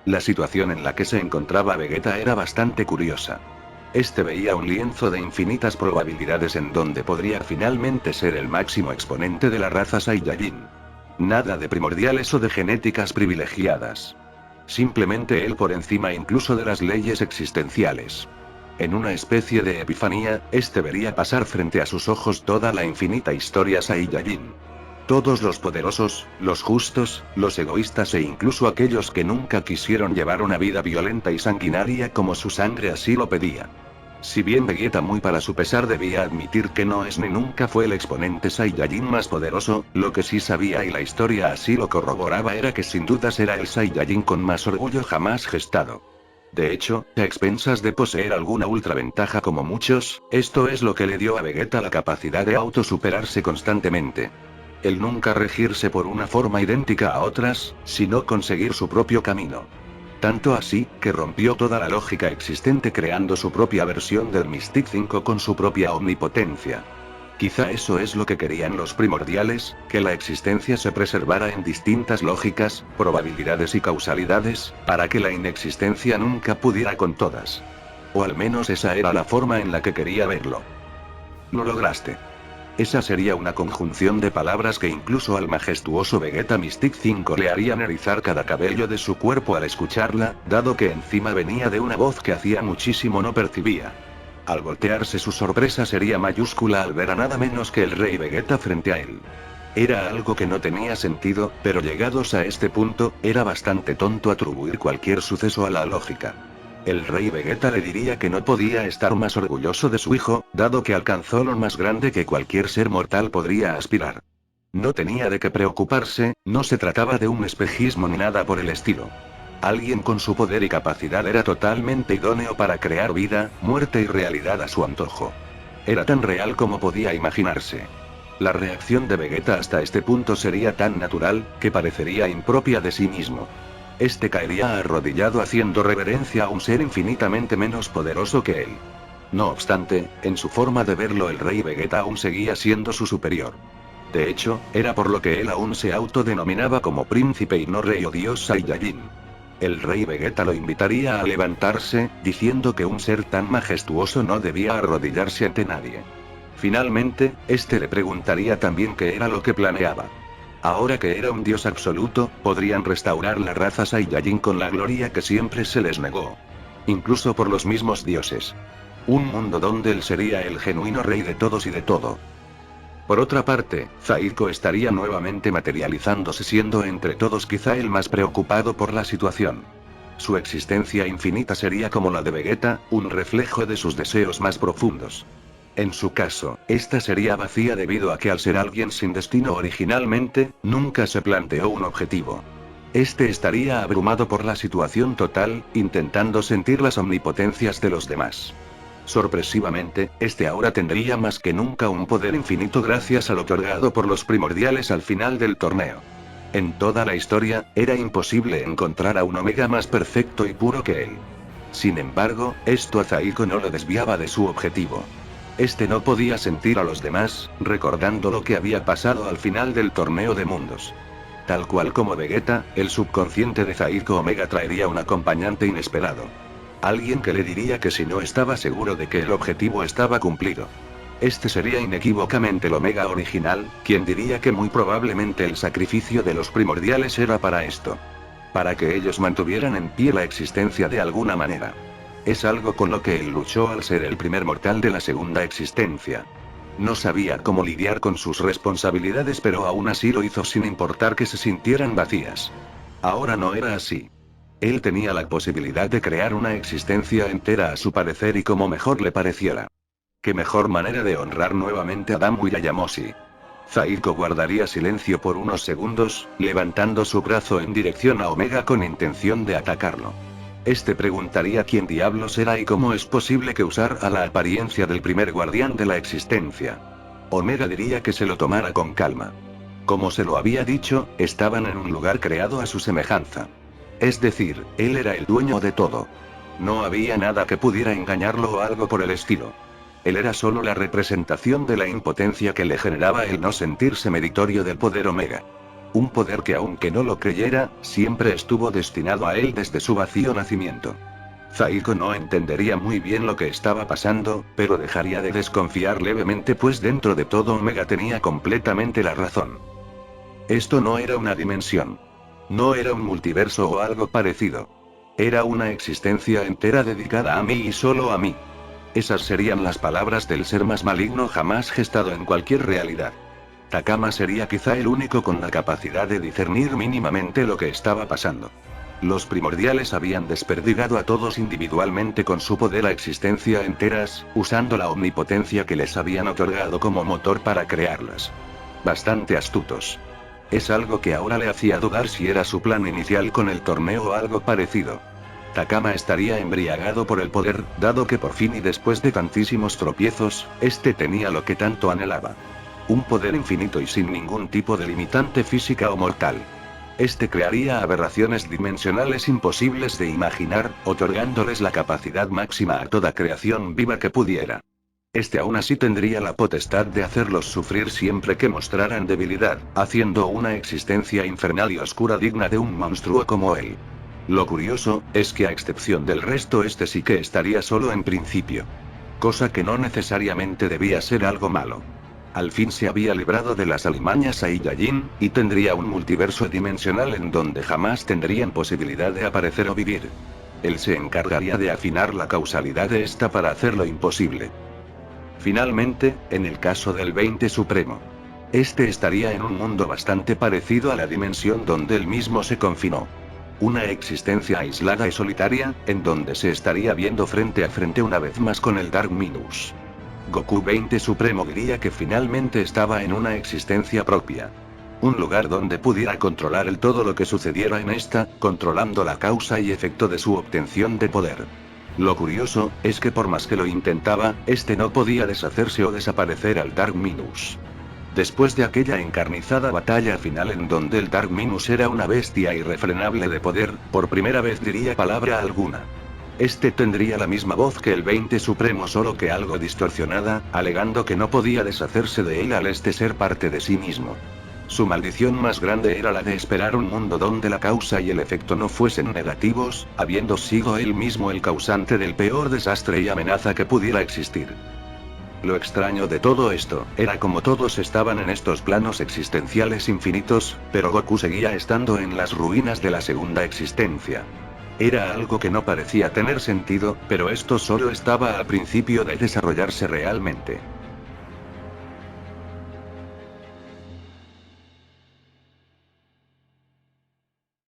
La situación en la que se encontraba Vegeta era bastante curiosa. Este veía un lienzo de infinitas probabilidades en donde podría finalmente ser el máximo exponente de la raza Saiyajin. Nada de primordiales o de genéticas privilegiadas. Simplemente él por encima incluso de las leyes existenciales. En una especie de epifanía, este vería pasar frente a sus ojos toda la infinita historia Saiyajin. Todos los poderosos, los justos, los egoístas e incluso aquellos que nunca quisieron llevar una vida violenta y sanguinaria como su sangre así lo pedía. Si bien Vegeta muy para su pesar debía admitir que no es ni nunca fue el exponente Saiyajin más poderoso, lo que sí sabía y la historia así lo corroboraba era que sin dudas era el Saiyajin con más orgullo jamás gestado. De hecho, a expensas de poseer alguna ultraventaja como muchos, esto es lo que le dio a Vegeta la capacidad de autosuperarse constantemente. El nunca regirse por una forma idéntica a otras, sino conseguir su propio camino. Tanto así, que rompió toda la lógica existente creando su propia versión del Mystic 5 con su propia omnipotencia. Quizá eso es lo que querían los primordiales, que la existencia se preservara en distintas lógicas, probabilidades y causalidades, para que la inexistencia nunca pudiera con todas. O al menos esa era la forma en la que quería verlo. Lo lograste. Esa sería una conjunción de palabras que incluso al majestuoso Vegeta Mystic 5 le harían erizar cada cabello de su cuerpo al escucharla, dado que encima venía de una voz que hacía muchísimo no percibía. Al voltearse su sorpresa sería mayúscula al ver a nada menos que el Rey Vegeta frente a él. Era algo que no tenía sentido, pero llegados a este punto, era bastante tonto atribuir cualquier suceso a la lógica. El Rey Vegeta le diría que no podía estar más orgulloso de su hijo, dado que alcanzó lo más grande que cualquier ser mortal podría aspirar. No tenía de qué preocuparse, no se trataba de un espejismo ni nada por el estilo. Alguien con su poder y capacidad era totalmente idóneo para crear vida, muerte y realidad a su antojo. Era tan real como podía imaginarse. La reacción de Vegeta hasta este punto sería tan natural, que parecería impropia de sí mismo. Este caería arrodillado haciendo reverencia a un ser infinitamente menos poderoso que él. No obstante, en su forma de verlo el Rey Vegeta aún seguía siendo su superior. De hecho, era por lo que él aún se autodenominaba como príncipe y no rey o dios Saiyajin. El Rey Vegeta lo invitaría a levantarse, diciendo que un ser tan majestuoso no debía arrodillarse ante nadie. Finalmente, este le preguntaría también qué era lo que planeaba. Ahora que era un dios absoluto, podrían restaurar la raza Saiyajin con la gloria que siempre se les negó. Incluso por los mismos dioses. Un mundo donde él sería el genuino rey de todos y de todo. Por otra parte, Zaiko estaría nuevamente materializándose siendo entre todos quizá el más preocupado por la situación. Su existencia infinita sería como la de Vegeta, un reflejo de sus deseos más profundos. En su caso, esta sería vacía debido a que al ser alguien sin destino originalmente, nunca se planteó un objetivo. Este estaría abrumado por la situación total, intentando sentir las omnipotencias de los demás. Sorpresivamente, este ahora tendría más que nunca un poder infinito gracias al otorgado por los primordiales al final del torneo. En toda la historia, era imposible encontrar a un Omega más perfecto y puro que él. Sin embargo, esto a Zaiko no lo desviaba de su objetivo. Este no podía sentir a los demás, recordando lo que había pasado al final del torneo de mundos. Tal cual como Vegeta, el subconsciente de Zaiko Omega traería un acompañante inesperado. Alguien que le diría que si no estaba seguro de que el objetivo estaba cumplido. Este sería inequívocamente el Omega original, quien diría que muy probablemente el sacrificio de los primordiales era para esto. Para que ellos mantuvieran en pie la existencia de alguna manera. Es algo con lo que él luchó al ser el primer mortal de la segunda existencia. No sabía cómo lidiar con sus responsabilidades, pero aún así lo hizo sin importar que se sintieran vacías. Ahora no era así. Él tenía la posibilidad de crear una existencia entera a su parecer y como mejor le pareciera. Qué mejor manera de honrar nuevamente a Damu y a Yamoshi. Zaiko guardaría silencio por unos segundos, levantando su brazo en dirección a Omega con intención de atacarlo. Este preguntaría quién diablos era y cómo es posible que usara la apariencia del primer guardián de la existencia. Omega diría que se lo tomara con calma. Como se lo había dicho, estaban en un lugar creado a su semejanza. Es decir, él era el dueño de todo. No había nada que pudiera engañarlo o algo por el estilo. Él era solo la representación de la impotencia que le generaba el no sentirse meritorio del poder Omega. Un poder que aunque no lo creyera, siempre estuvo destinado a él desde su vacío nacimiento. Zaiko no entendería muy bien lo que estaba pasando, pero dejaría de desconfiar levemente pues dentro de todo Omega tenía completamente la razón. Esto no era una dimensión. No era un multiverso o algo parecido. Era una existencia entera dedicada a mí y solo a mí. Esas serían las palabras del ser más maligno jamás gestado en cualquier realidad. Takama sería quizá el único con la capacidad de discernir mínimamente lo que estaba pasando. Los primordiales habían desperdigado a todos individualmente con su poder a existencia enteras, usando la omnipotencia que les habían otorgado como motor para crearlas. Bastante astutos. Es algo que ahora le hacía dudar si era su plan inicial con el torneo o algo parecido. Takama estaría embriagado por el poder, dado que por fin y después de tantísimos tropiezos, este tenía lo que tanto anhelaba. Un poder infinito y sin ningún tipo de limitante física o mortal. Este crearía aberraciones dimensionales imposibles de imaginar, otorgándoles la capacidad máxima a toda creación viva que pudiera. Este aún así tendría la potestad de hacerlos sufrir siempre que mostraran debilidad, haciendo una existencia infernal y oscura digna de un monstruo como él. Lo curioso, es que a excepción del resto este sí que estaría solo en principio. Cosa que no necesariamente debía ser algo malo. Al fin se había librado de las alimañas a Saiyajin, y tendría un multiverso dimensional en donde jamás tendrían posibilidad de aparecer o vivir. Él se encargaría de afinar la causalidad de esta para hacerlo imposible. Finalmente, en el caso del 20 Supremo. Este estaría en un mundo bastante parecido a la dimensión donde él mismo se confinó. Una existencia aislada y solitaria, en donde se estaría viendo frente a frente una vez más con el Dark Minus. Goku 20 Supremo diría que finalmente estaba en una existencia propia. Un lugar donde pudiera controlar el todo lo que sucediera en esta, controlando la causa y efecto de su obtención de poder. Lo curioso, es que por más que lo intentaba, este no podía deshacerse o desaparecer al Dark Minus. Después de aquella encarnizada batalla final en donde el Dark Minus era una bestia irrefrenable de poder, por primera vez diría palabra alguna. Este tendría la misma voz que el 20 Supremo solo que algo distorsionada, alegando que no podía deshacerse de él al este ser parte de sí mismo. Su maldición más grande era la de esperar un mundo donde la causa y el efecto no fuesen negativos, habiendo sido él mismo el causante del peor desastre y amenaza que pudiera existir. Lo extraño de todo esto, era como todos estaban en estos planos existenciales infinitos, pero Goku seguía estando en las ruinas de la segunda existencia. Era algo que no parecía tener sentido, pero esto solo estaba al principio de desarrollarse realmente.